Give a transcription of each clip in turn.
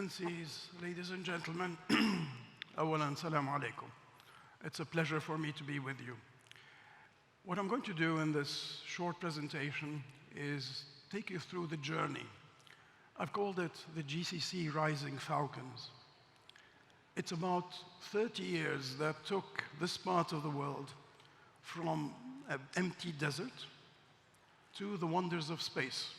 Excellencies, ladies and gentlemen, awalan salam alaikum. It's a pleasure for me to be with you. What I'm going to do in this short presentation is take you through the journey. I've called it the GCC Rising Falcons. It's about 30 years that took this part of the world from an empty desert to the wonders of space.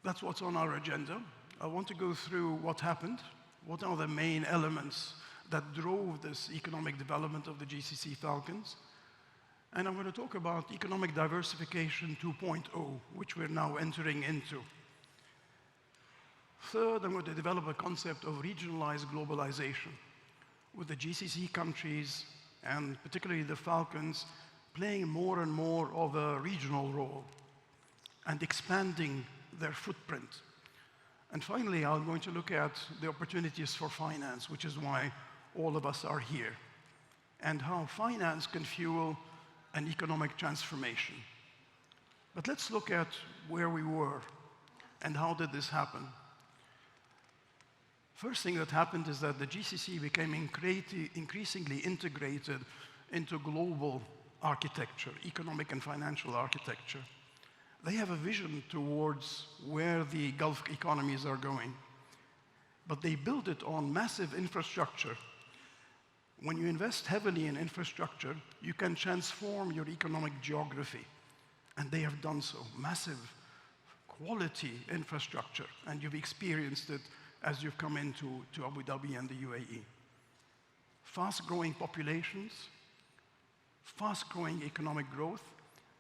That's what's on our agenda. I want to go through what happened, what are the main elements that drove this economic development of the GCC Falcons, and I'm going to talk about economic diversification 2.0, which we're now entering into. Third, I'm going to develop a concept of regionalized globalization, with the GCC countries, and particularly the Falcons, playing more and more of a regional role and expanding their footprint. And finally, I'm going to look at the opportunities for finance, which is why all of us are here, and how finance can fuel an economic transformation. But let's look at where we were and how did this happen. First thing that happened is that the GCC became increasingly integrated into global architecture, economic and financial architecture. They have a vision towards where the Gulf economies are going, but they build it on massive infrastructure. When you invest heavily in infrastructure, you can transform your economic geography, and they have done so. Massive quality infrastructure, and you've experienced it as you've come into Abu Dhabi and the UAE. Fast-growing populations, fast-growing economic growth,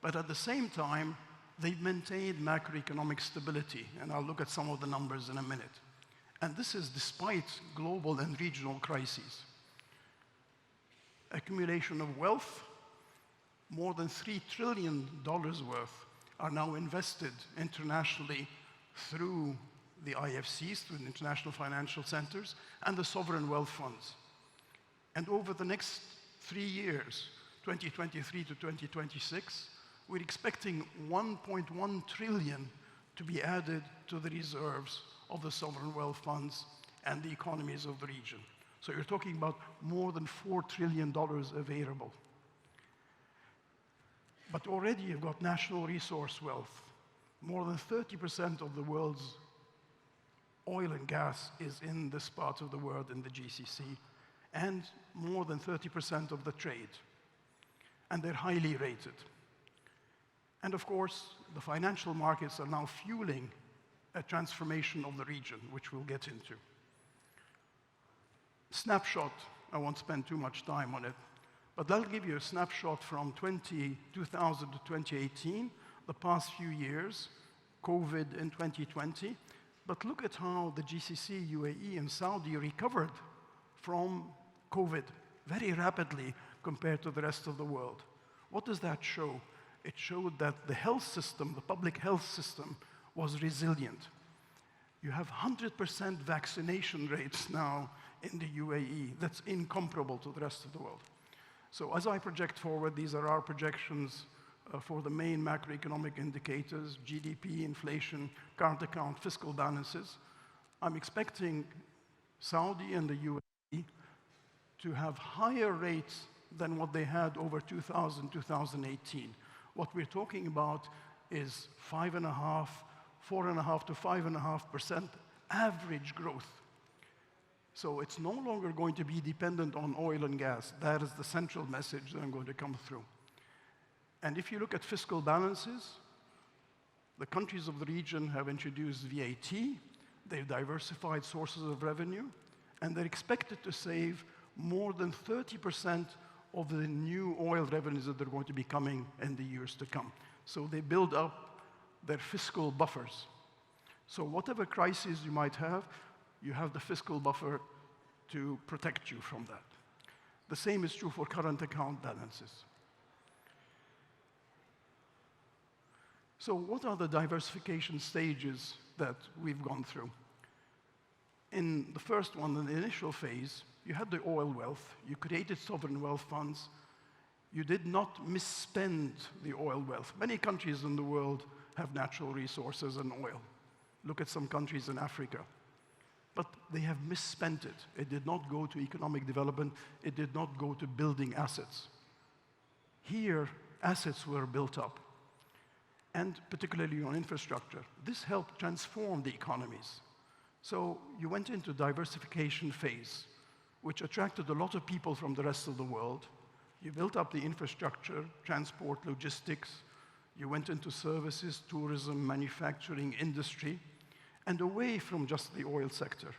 but at the same time, they've maintained macroeconomic stability, and I'll look at some of the numbers in a minute. And this is despite global and regional crises. Accumulation of wealth, more than $3 trillion worth are now invested internationally through the IFCs, through the international financial centers, and the sovereign wealth funds. And over the next 3 years, 2023 to 2026, we're expecting 1.1 trillion to be added to the reserves of the sovereign wealth funds and the economies of the region. So you're talking about more than $4 trillion available. But already you've got national resource wealth. More than 30% of the world's oil and gas is in this part of the world in the GCC, and more than 30% of the trade. And they're highly rated. And of course, the financial markets are now fueling a transformation of the region, which we'll get into. Snapshot, I won't spend too much time on it, but I'll give you a snapshot from 2000 to 2018, the past few years, COVID in 2020. But look at how the GCC, UAE, and Saudi recovered from COVID very rapidly compared to the rest of the world. What does that show? It showed that the health system, the public health system, was resilient. You have 100% vaccination rates now in the UAE. That's incomparable to the rest of the world. So as I project forward, these are our projections for the main macroeconomic indicators: GDP, inflation, current account, fiscal balances. I'm expecting Saudi and the UAE to have higher rates than what they had over 2000, 2018. What we're talking about is 4.5 to 5.5% average growth. So it's no longer going to be dependent on oil and gas. That is the central message that I'm going to come through. And if you look at fiscal balances, the countries of the region have introduced VAT, they've diversified sources of revenue, and they're expected to save more than 30% of the new oil revenues that are going to be coming in the years to come. So they build up their fiscal buffers. So whatever crisis you might have, you have the fiscal buffer to protect you from that. The same is true for current account balances. So what are the diversification stages that we've gone through? In the first one, in the initial phase, you had the oil wealth, you created sovereign wealth funds, you did not misspend the oil wealth. Many countries in the world have natural resources and oil. Look at some countries in Africa. But they have misspent it. It did not go to economic development. It did not go to building assets. Here, assets were built up, and particularly on infrastructure. This helped transform the economies. So you went into diversification phase, which attracted a lot of people from the rest of the world. You built up the infrastructure, transport, logistics. You went into services, tourism, manufacturing, industry, and away from just the oil sector.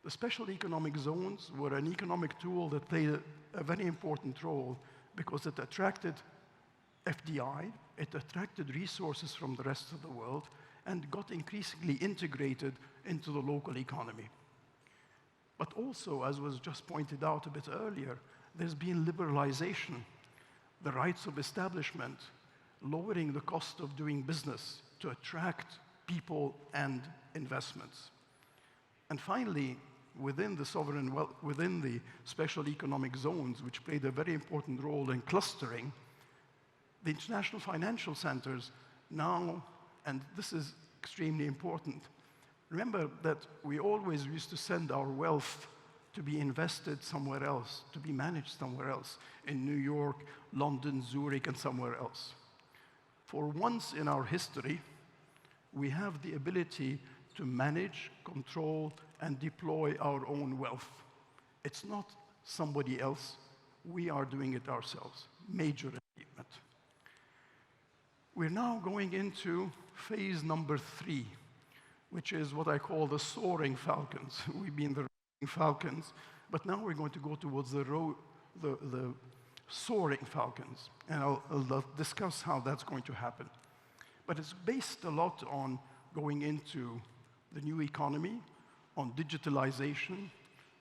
The special economic zones were an economic tool that played a very important role because it attracted FDI, it attracted resources from the rest of the world, and got increasingly integrated into the local economy. But also, as was just pointed out a bit earlier, there's been liberalization, the rights of establishment, lowering the cost of doing business to attract people and investments. And finally, within the special economic zones, which played a very important role in clustering, the international financial centers now, and this is extremely important, remember that we always used to send our wealth to be invested somewhere else, to be managed somewhere else, in New York, London, Zurich, and somewhere else. For once in our history, we have the ability to manage, control, and deploy our own wealth. It's not somebody else. We are doing it ourselves. Major achievement. We're now going into phase number 3, which is what I call the soaring falcons. We've been the roaring falcons, but now we're going to go towards the soaring falcons, and I'll discuss how that's going to happen. But it's based a lot on going into the new economy, on digitalization,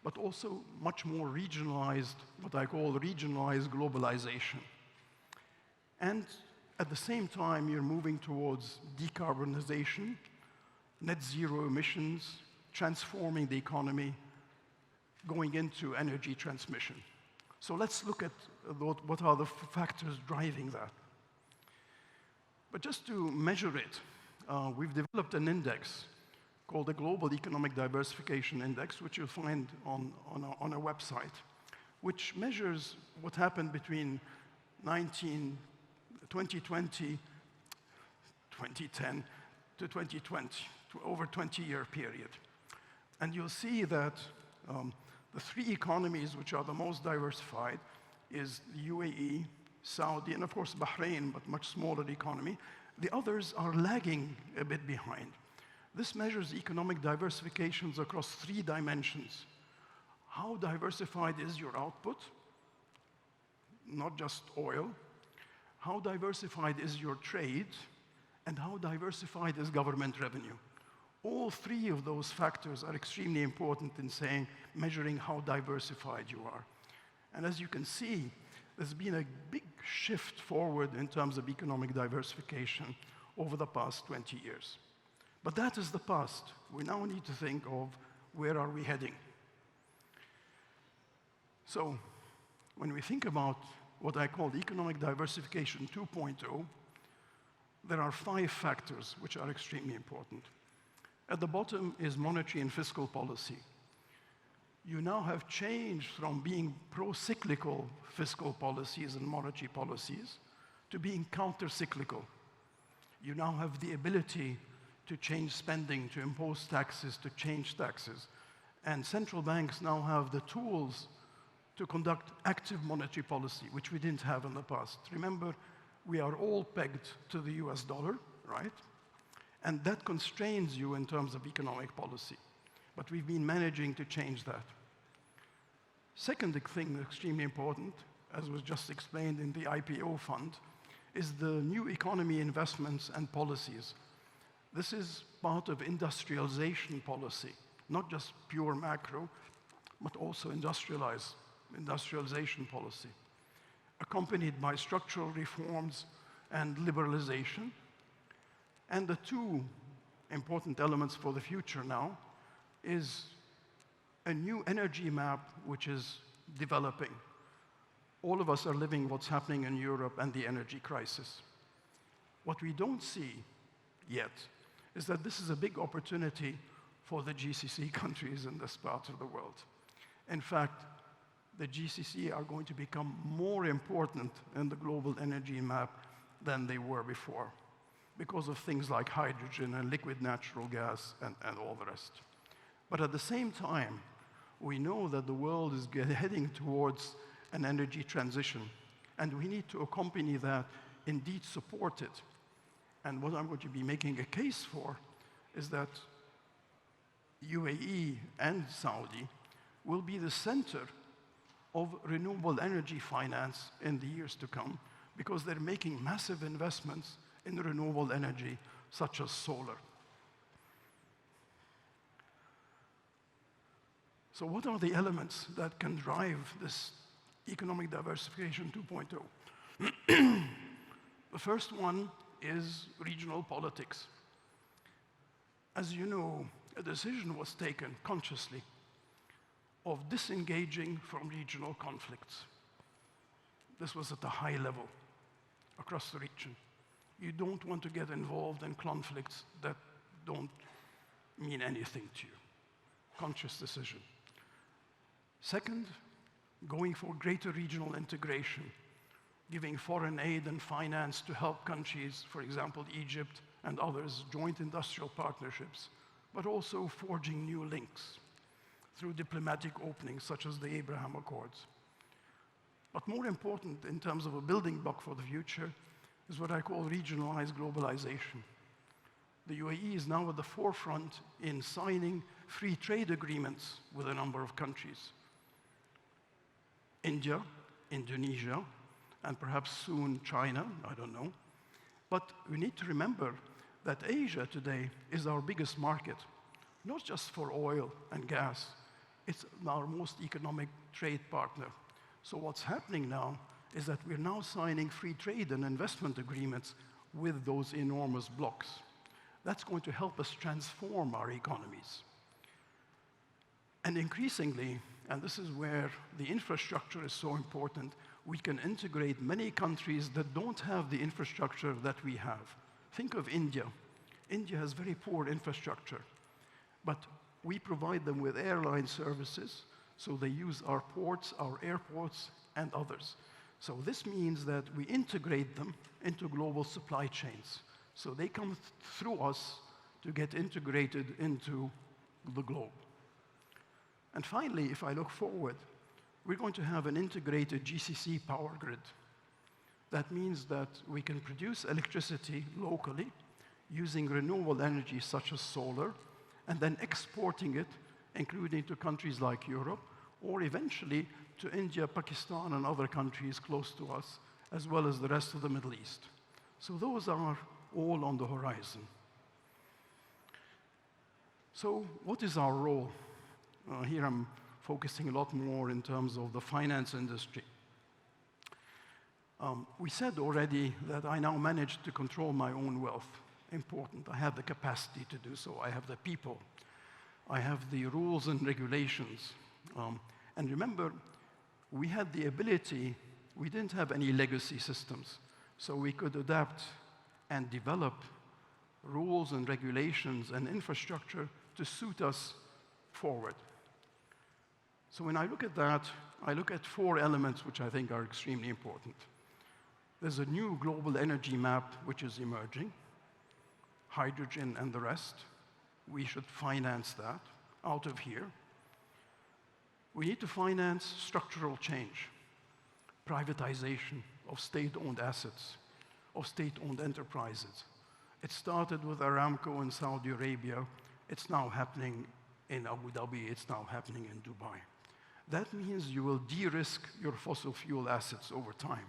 but also much more regionalized, what I call regionalized globalization. And at the same time, you're moving towards decarbonization, net zero emissions, transforming the economy, going into energy transmission. So let's look at what are the factors driving that. But just to measure it, we've developed an index called the Global Economic Diversification Index, which you'll find on our website, which measures what happened between 2020, 2010 to 2020, to over a 20-year period. And you'll see that the 3 economies which are the most diversified is the UAE, Saudi, and of course Bahrain, but much smaller economy. The others are lagging a bit behind. This measures economic diversifications across 3 dimensions. How diversified is your output? Not just oil. How diversified is your trade? And how diversified is government revenue? All 3 of those factors are extremely important in measuring how diversified you are. And as you can see, there's been a big shift forward in terms of economic diversification over the past 20 years. But that is the past. We now need to think of where are we heading. So when we think about what I call economic diversification 2.0, there are 5 factors which are extremely important. At the bottom is monetary and fiscal policy. You now have changed from being pro-cyclical fiscal policies and monetary policies to being counter-cyclical. You now have the ability to change spending, to impose taxes, to change taxes. And central banks now have the tools to conduct active monetary policy, which we didn't have in the past. Remember, we are all pegged to the US dollar, right? And that constrains you in terms of economic policy. But we've been managing to change that. Second thing extremely important, as was just explained in the IPO fund, is the new economy investments and policies. This is part of industrialization policy, not just pure macro, but also industrialization policy, accompanied by structural reforms and liberalization. And the 2 important elements for the future now is a new energy map which is developing. All of us are living what's happening in Europe and the energy crisis. What we don't see yet, is that this is a big opportunity for the GCC countries in this part of the world. In fact, the GCC are going to become more important in the global energy map than they were before, because of things like hydrogen and liquid natural gas and all the rest. But at the same time, we know that the world is heading towards an energy transition, and we need to accompany that, indeed support it. And what I'm going to be making a case for is that UAE and Saudi will be the center of renewable energy finance in the years to come, because they're making massive investments in renewable energy, such as solar. So what are the elements that can drive this economic diversification 2.0? The first one is regional politics. As you know, a decision was taken consciously of disengaging from regional conflicts. This was at a high level across the region. You don't want to get involved in conflicts that don't mean anything to you. Conscious decision. Second, going for greater regional integration, giving foreign aid and finance to help countries, for example, Egypt and others, joint industrial partnerships, but also forging new links through diplomatic openings, such as the Abraham Accords. But more important in terms of a building block for the future is what I call regionalized globalization. The UAE is now at the forefront in signing free trade agreements with a number of countries. India, Indonesia, and perhaps soon China, I don't know. But we need to remember that Asia today is our biggest market, not just for oil and gas. It's our most economic trade partner. So what's happening now is that we're now signing free trade and investment agreements with those enormous blocks. That's going to help us transform our economies. And increasingly, and this is where the infrastructure is so important, we can integrate many countries that don't have the infrastructure that we have. Think of India. India has very poor infrastructure, but we provide them with airline services, so they use our ports, our airports, and others. So this means that we integrate them into global supply chains. So they come through us to get integrated into the globe. And finally, if I look forward, we're going to have an integrated GCC power grid. That means that we can produce electricity locally using renewable energy such as solar, and then exporting it, including to countries like Europe, or eventually to India, Pakistan, and other countries close to us, as well as the rest of the Middle East. So those are all on the horizon. So what is our role? Here I'm focusing a lot more in terms of the finance industry. We said already that I now manage to control my own wealth. Important. I have the capacity to do so. I have the people. I have the rules and regulations. And remember, we had the ability, we didn't have any legacy systems, so we could adapt and develop rules and regulations and infrastructure to suit us forward. So when I look at that, I look at 4 elements which I think are extremely important. There's a new global energy map which is emerging, hydrogen and the rest. We should finance that out of here. We need to finance structural change, privatization of state-owned assets, of state-owned enterprises. It started with Aramco in Saudi Arabia. It's now happening in Abu Dhabi. It's now happening in Dubai. That means you will de-risk your fossil fuel assets over time,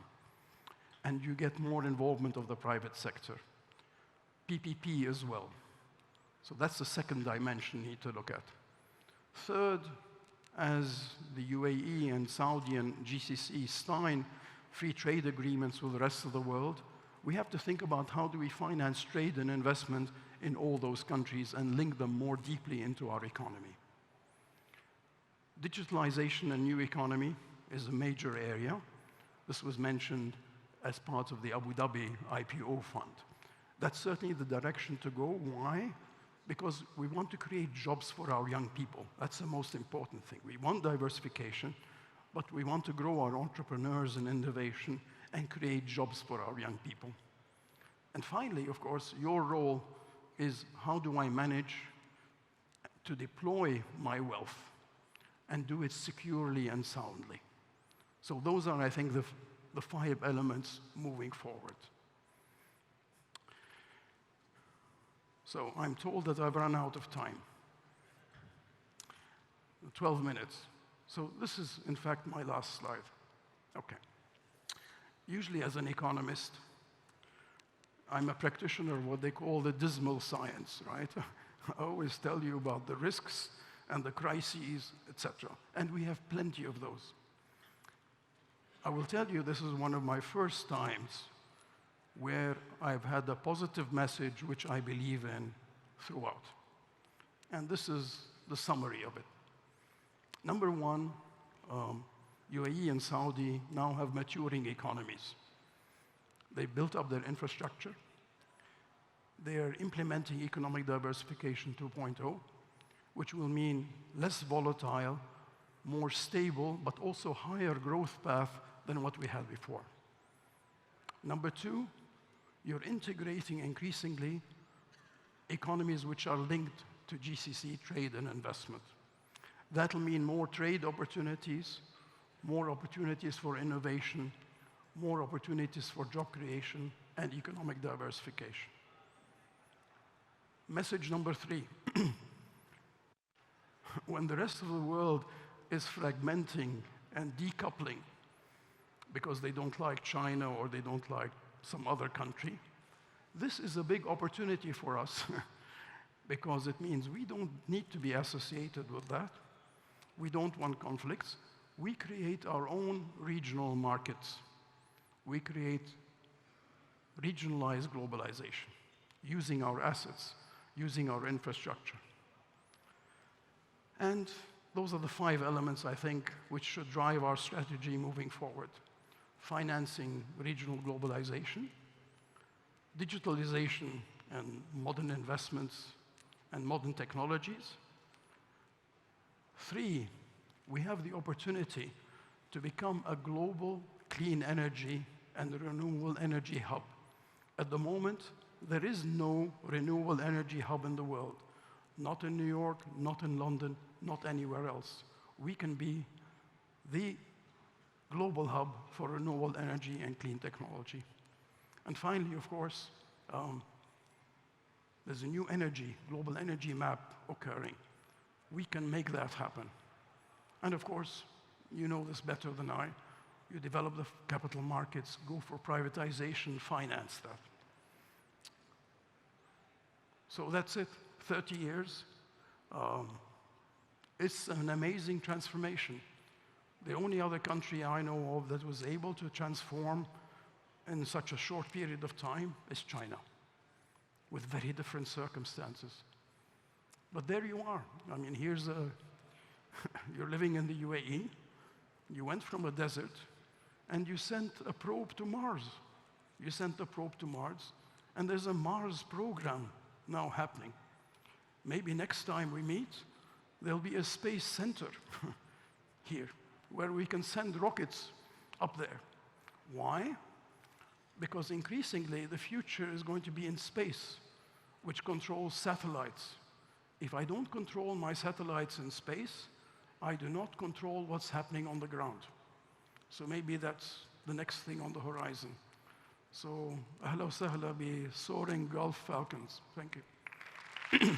and you get more involvement of the private sector. PPP as well. So that's the second dimension you need to look at. Third, as the UAE and Saudi and GCC sign free trade agreements with the rest of the world, we have to think about how do we finance trade and investment in all those countries and link them more deeply into our economy. Digitalization and new economy is a major area. This was mentioned as part of the Abu Dhabi IPO fund. That's certainly the direction to go. Why? Because we want to create jobs for our young people. That's the most important thing. We want diversification, but we want to grow our entrepreneurs and innovation and create jobs for our young people. And finally, of course, your role is how do I manage to deploy my wealth and do it securely and soundly. So those are, I think, the 5 elements moving forward. So I'm told that I've run out of time. 12 minutes. So this is, in fact, my last slide. Okay. Usually as an economist, I'm a practitioner of what they call the dismal science, right? I always tell you about the risks and the crises, etc. And we have plenty of those. I will tell you this is one of my first times where I've had a positive message which I believe in throughout. And this is the summary of it. Number one, UAE and Saudi now have maturing economies. They built up their infrastructure. They are implementing economic diversification 2.0, which will mean less volatile, more stable, but also higher growth path than what we had before. Number two, you're integrating increasingly economies which are linked to GCC trade and investment. That'll mean more trade opportunities, more opportunities for innovation, more opportunities for job creation and economic diversification. Message number 3. When the rest of the world is fragmenting and decoupling because they don't like China or they don't like some other country, this is a big opportunity for us because it means we don't need to be associated with that. We don't want conflicts. We create our own regional markets. We create regionalized globalization using our assets, using our infrastructure. And those are the 5 elements, I think, which should drive our strategy moving forward. Financing regional globalization, digitalization and modern investments and modern technologies. 3, we have the opportunity to become a global clean energy and renewable energy hub. At the moment, there is no renewable energy hub in the world. Not in New York, not in London, not anywhere else. We can be the global hub for renewable energy and clean technology. And finally, of course, there's a new energy, global energy map occurring. We can make that happen. And of course, you know this better than I. You develop the capital markets, go for privatization, finance that. So that's it, 30 years. It's an amazing transformation. The only other country I know of that was able to transform in such a short period of time is China, with very different circumstances. But there you are. I mean, here's you're living in the UAE. You went from a desert, and you sent a probe to Mars. You sent a probe to Mars, and there's a Mars program now happening. Maybe next time we meet, there'll be a space center here, where we can send rockets up there. Why? Because increasingly, the future is going to be in space, which controls satellites. If I don't control my satellites in space, I do not control what's happening on the ground. So maybe that's the next thing on the horizon. So, ahla wa sahla bi soaring Gulf Falcons. Thank you.